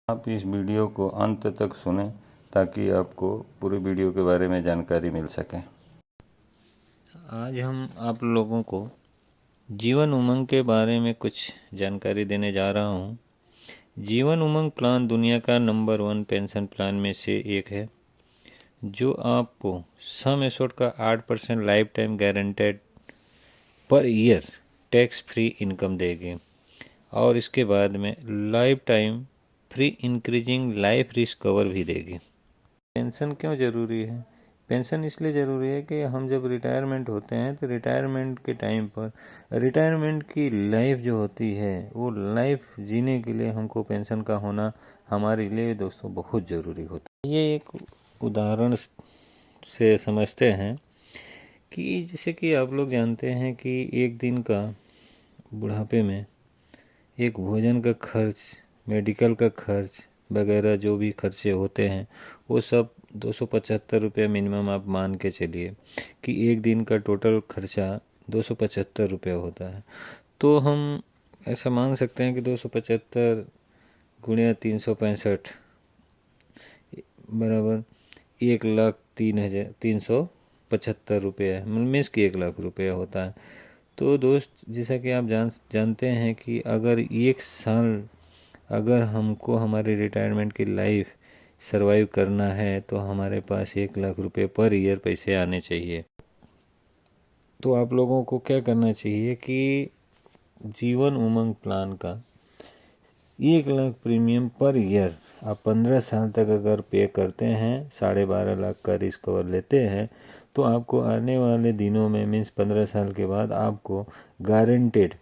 आप इस वीडियो को अंत तक सुनें ताकि आपको पूरे वीडियो के बारे में जानकारी मिल सके। आज हम आप लोगों को जीवन उमंग के बारे में कुछ जानकारी देने जा रहा हूँ। जीवन उमंग प्लान दुनिया का नंबर 1 पेंशन प्लान में से एक है, जो आपको सम एश्योर्ड का 8% life time guaranteed per year tax free income देगी और इसके बाद में life time free increasing life risk cover भी देगी। पेंशन क्यों ज़रूरी है? पेंशन इसलिए ज़रूरी है कि हम जब रिटायरमेंट होते हैं तो रिटायरमेंट के टाइम पर रिटायरमेंट की लाइफ जो होती है वो लाइफ जीने के लिए हमको पेंशन का होना हमारे लिए दोस्तों बहुत ज़रूरी होता है। ये एक उदाहरण से समझते हैं कि जैसे कि आप लोग जानते हैं कि एक दिन का बुढ़ापे में एक भोजन का खर्च, मेडिकल का खर्च वगैरह जो भी खर्चे होते हैं वो सब 275 रुपये मिनिमम आप मान के चलिए कि एक दिन का टोटल खर्चा 275 रुपये होता है। तो हम ऐसा मान सकते हैं कि 275 गुणिया 365 बराबर 1,03,375 रुपये है, मीन्स कि 1,00,000 रुपये होता है। तो दोस्त, जैसा कि आप जानते हैं कि अगर एक साल अगर हमको हमारी रिटायरमेंट की लाइफ सरवाइव करना है तो हमारे पास 1,00,000 रुपये पर ईयर पैसे आने चाहिए। तो आप लोगों को क्या करना चाहिए कि जीवन उमंग प्लान का 1,00,000 प्रीमियम पर ईयर आप 15 साल तक अगर पे करते हैं, 12.5 लाख का रिस्क कवर लेते हैं, तो आपको आने वाले दिनों में मीन्स 15 साल के बाद आपको गारंटेड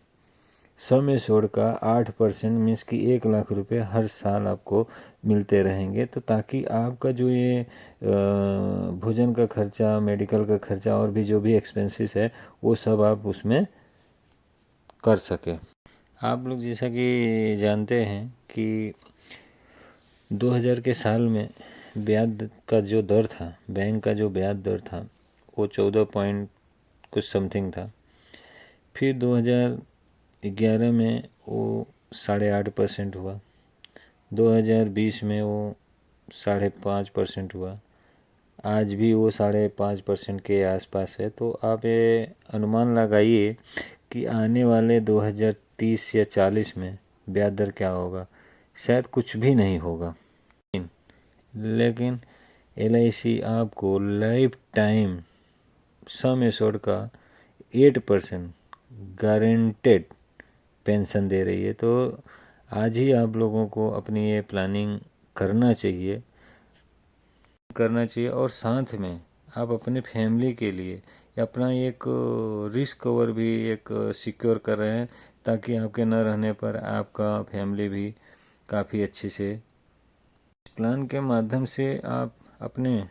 सम एश्योर्ड का 8% मीन्स कि 1,00,000 रुपये हर साल आपको मिलते रहेंगे। तो ताकि आपका जो ये भोजन का खर्चा, मेडिकल का खर्चा और भी जो भी एक्सपेंसेस है वो सब आप उसमें कर सके। आप लोग जैसा कि जानते हैं कि 2000 के साल में ब्याज का जो दर था, बैंक का जो ब्याज दर था वो 14 पॉइंट कुछ समथिंग था। फिर 2011 में वो 8.5% हुआ, 2020 में वो 5.5% हुआ, आज भी वो 5.5% के आसपास है। तो आप ये अनुमान लगाइए कि आने वाले 2030 या 40 में ब्याज दर क्या होगा। शायद कुछ भी नहीं होगा, लेकिन LIC आपको लाइफ टाइम सम एश्योर्ड का 8% गारंटेड पेंशन दे रही है। तो आज ही आप लोगों को अपनी ये प्लानिंग करना चाहिए और साथ में आप अपने फैमिली के लिए अपना एक रिस्क कवर भी एक सिक्योर कर रहे हैं, ताकि आपके न रहने पर आपका फैमिली भी काफ़ी अच्छे से। प्लान के माध्यम से आप अपने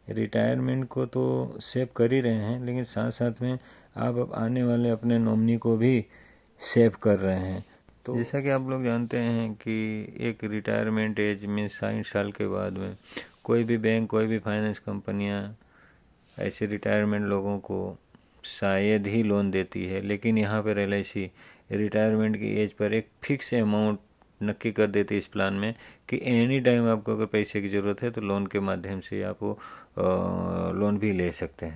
रिटायरमेंट को तो सेव कर ही रहे हैं, लेकिन साथ साथ में आप आने वाले अपने नॉमिनी को भी सेव कर रहे हैं। तो जैसा कि आप लोग जानते हैं कि एक रिटायरमेंट एज में 60 साल के बाद में कोई भी बैंक, कोई भी फाइनेंस कंपनियां ऐसे रिटायरमेंट लोगों को शायद ही लोन देती है, लेकिन यहाँ पर LIC रिटायरमेंट की एज पर एक फिक्स अमाउंट नक्की कर देती है इस प्लान में कि एनी टाइम आपको अगर पैसे की ज़रूरत है तो लोन के माध्यम से आप वो लोन भी ले सकते हैं।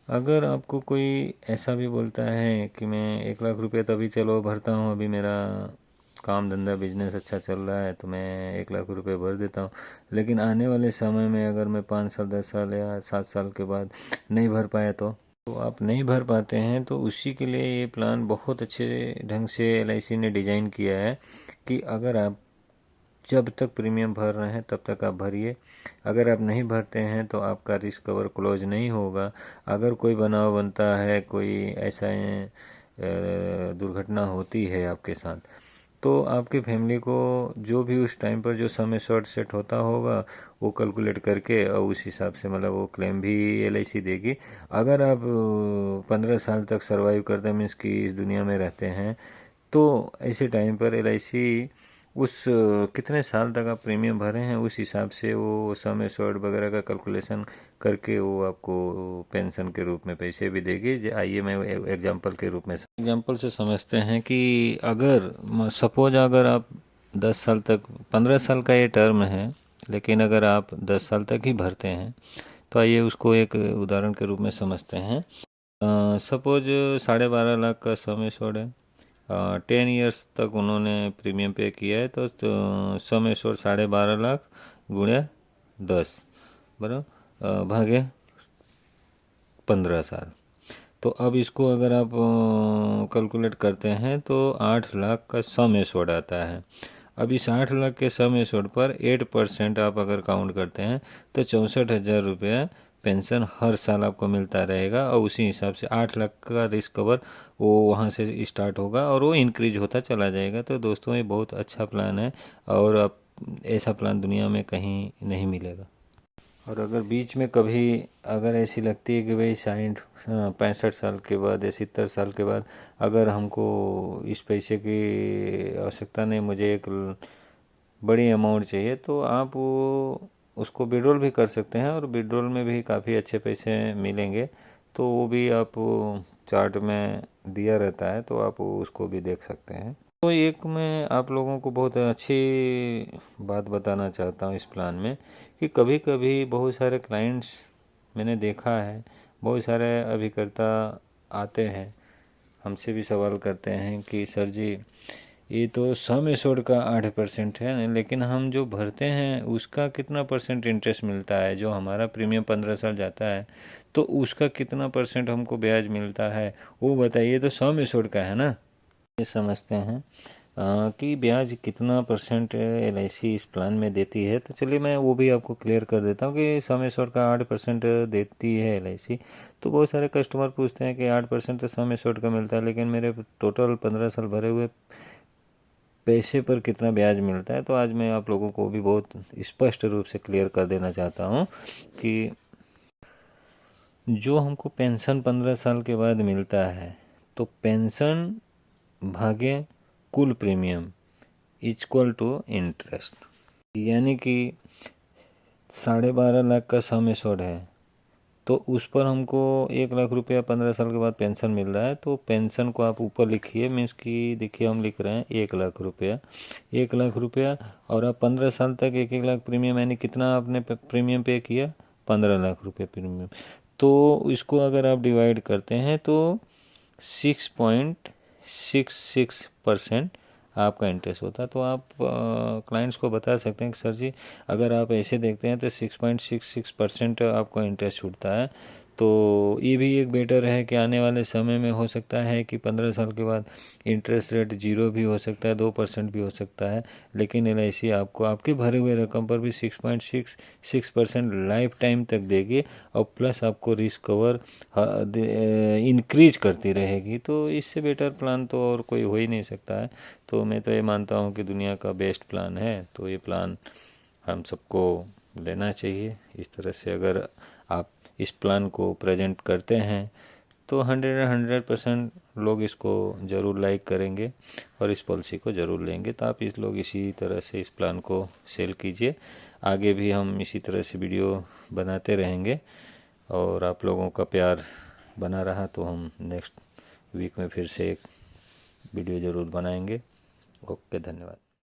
अगर आपको कोई ऐसा भी बोलता है कि मैं 1,00,000 रुपये तो अभी चलो भरता हूँ, अभी मेरा काम धंधा बिजनेस अच्छा चल रहा है तो मैं 1,00,000 रुपये भर देता हूँ, लेकिन आने वाले समय में अगर मैं 5 साल, 10 साल या 7 साल के बाद नहीं भर पाया तो आप नहीं भर पाते हैं, तो उसी के लिए ये प्लान बहुत अच्छे ढंग से LIC ने डिज़ाइन किया है कि अगर आप जब तक प्रीमियम भर रहे हैं तब तक आप भरिए। अगर आप नहीं भरते हैं तो आपका रिस्क कवर क्लोज नहीं होगा। अगर कोई बनाव बनता है, कोई ऐसा दुर्घटना होती है आपके साथ, तो आपके फैमिली को जो भी उस टाइम पर जो समय शॉर्ट सेट होता होगा वो कैलकुलेट करके और उस हिसाब से मतलब वो क्लेम भी LIC देगी। अगर आप 15 साल तक सर्वाइव करते मीन्स कि इस दुनिया में रहते हैं, तो ऐसे टाइम पर LIC उस कितने साल तक आप प्रीमियम भरे हैं उस हिसाब से वो सम एश्योर्ड वगैरह का कैलकुलेशन करके वो आपको पेंशन के रूप में पैसे भी देगी। आइए मैं एग्जांपल के रूप में एग्जांपल से समझते हैं कि अगर सपोज अगर आप 10 साल तक, 15 साल का ये टर्म है, लेकिन अगर आप 10 साल तक ही भरते हैं तो आइए उसको एक उदाहरण के रूप में समझते हैं। सपोज 12.5 लाख का सम एश्योर्ड है, 10 इयर्स तक उन्होंने प्रीमियम पे किया है, तो सम एश्योर्ड 12.5 लाख गुणे 10 बराबर भागे 15 साल। तो अब इसको अगर आप कैलकुलेट करते हैं तो 8 लाख का सम एश्योर्ड आता है। अब इस 8 लाख के सम एश्योर्ड पर 8% आप अगर काउंट करते हैं तो 64,000 रुपया पेंशन हर साल आपको मिलता रहेगा, और उसी हिसाब से 8 लाख का रिस्क कवर वो वहाँ से स्टार्ट होगा और वो इंक्रीज होता चला जाएगा। तो दोस्तों ये बहुत अच्छा प्लान है, और अब ऐसा प्लान दुनिया में कहीं नहीं मिलेगा। और अगर बीच में कभी अगर ऐसी लगती है कि भाई 65 साल के बाद या 70 साल के बाद अगर हमको इस पैसे की आवश्यकता नहीं, मुझे एक बड़ी अमाउंट चाहिए, तो आप वो उसको विड्रॉल भी कर सकते हैं, और विड्रॉल में भी काफ़ी अच्छे पैसे मिलेंगे। तो वो भी आप चार्ट में दिया रहता है, तो आप उसको भी देख सकते हैं। तो एक मैं आप लोगों को बहुत अच्छी बात बताना चाहता हूँ इस प्लान में, कि कभी कभी बहुत सारे क्लाइंट्स मैंने देखा है, बहुत सारे अभिकर्ता आते हैं हमसे भी सवाल करते हैं कि सर जी ये तो सम एश्योर्ड का 8% है, लेकिन हम जो भरते हैं उसका कितना परसेंट इंटरेस्ट मिलता है, जो हमारा प्रीमियम 15 साल जाता है तो उसका कितना परसेंट हमको ब्याज मिलता है, वो बताइए। तो सम एश्योर्ड का है ना, ये समझते हैं कि ब्याज कितना परसेंट LIC इस प्लान में देती है। तो चलिए मैं वो भी आपको क्लियर कर देता हूँ कि सम एश्योर्ड का 8% देती है LIC। तो बहुत सारे कस्टमर पूछते हैं कि 8% तो सम एश्योर्ड का मिलता है, लेकिन मेरे टोटल 15 साल भरे हुए पैसे पर कितना ब्याज मिलता है। तो आज मैं आप लोगों को भी बहुत स्पष्ट रूप से क्लियर कर देना चाहता हूँ कि जो हमको पेंशन 15 साल के बाद मिलता है, तो पेंशन भागे कुल प्रीमियम इक्वल टू इंटरेस्ट, यानी कि 12.5 लाख का सम एश्योर्ड है, तो उस पर हमको 1 लाख रुपया 15 साल के बाद पेंशन मिल रहा है। तो पेंशन को आप ऊपर लिखिए, मीन्स कि देखिए हम लिख रहे हैं 1 लाख रुपया, 1 लाख रुपया, और आप 15 साल तक 1-1 लाख प्रीमियम, यानी कितना आपने प्रीमियम पे किया, 15 लाख रुपये प्रीमियम। तो इसको अगर आप डिवाइड करते हैं तो 6.66% आपका इंटरेस्ट होता है। तो आप क्लाइंट्स को बता सकते हैं कि सर जी अगर आप ऐसे देखते हैं तो 6.66% आपका इंटरेस्ट छूटता है। तो ये भी एक बेटर है कि आने वाले समय में हो सकता है कि 15 साल के बाद इंटरेस्ट रेट 0 भी हो सकता है, 2% भी हो सकता है, लेकिन LIC आपको आपके भरे हुए रकम पर भी 6.66% लाइफ टाइम तक देगी, और प्लस आपको रिस्क कवर इंक्रीज करती रहेगी। तो इससे बेटर प्लान तो और कोई हो ही नहीं सकता है। तो मैं तो ये मानता हूँ कि दुनिया का बेस्ट प्लान है, तो ये प्लान हम सबको लेना चाहिए। इस तरह से अगर आप इस प्लान को प्रेजेंट करते हैं तो 100% लोग इसको ज़रूर लाइक करेंगे और इस पॉलिसी को ज़रूर लेंगे। तो आप इस लोग इसी तरह से इस प्लान को सेल कीजिए। आगे भी हम इसी तरह से वीडियो बनाते रहेंगे, और आप लोगों का प्यार बना रहा तो हम नेक्स्ट वीक में फिर से एक वीडियो ज़रूर बनाएंगे। ओके, धन्यवाद।